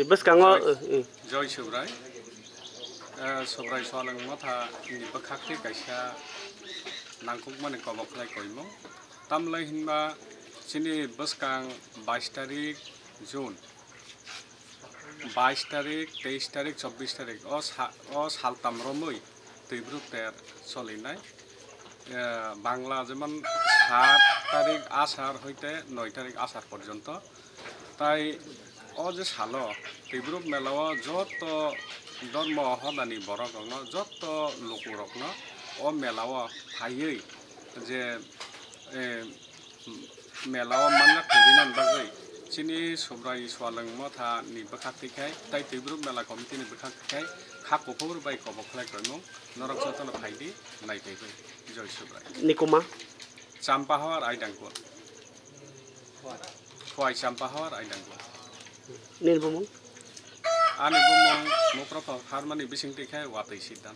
bus kango Joy Subrai Subrai Solang Motha ni Bakakti Kaisha Nangkuk Mane Kobok Lai Koimo Tamlai Hinba Sini bus kang 22 tarik June 22 tarik 23 tarik 24 tarik os haltam romoi Tibruk ter solinai Bangla যেমন 7 তারিখ আষাঢ় হইতে 9 তারিখ আষাঢ় পর্যন্ত তাই ও যে সালো তিব্রুক মেলাও যত ধর্ম হদানি বরগন যত লোকরকন ও মেলাও ফাইयै যে মেলাও মাননা কদিনান বাগৈ চিনি সব্রাই সোয়ালং মথা নি বখাতিখাই তাই তিব্রুক মেলা কমিটি নি বখাতিখাই খাকোফোর বাই কবখলাই কইমু নরক সতন ফাইদি নাইতাইबै Joy Subrai. Nikuma. Sampahawar Aidangkul. Kuai Sampahawar Aidangkul. Nilbumong. Ani bumong mo proper harmony bising tikai watai sidan.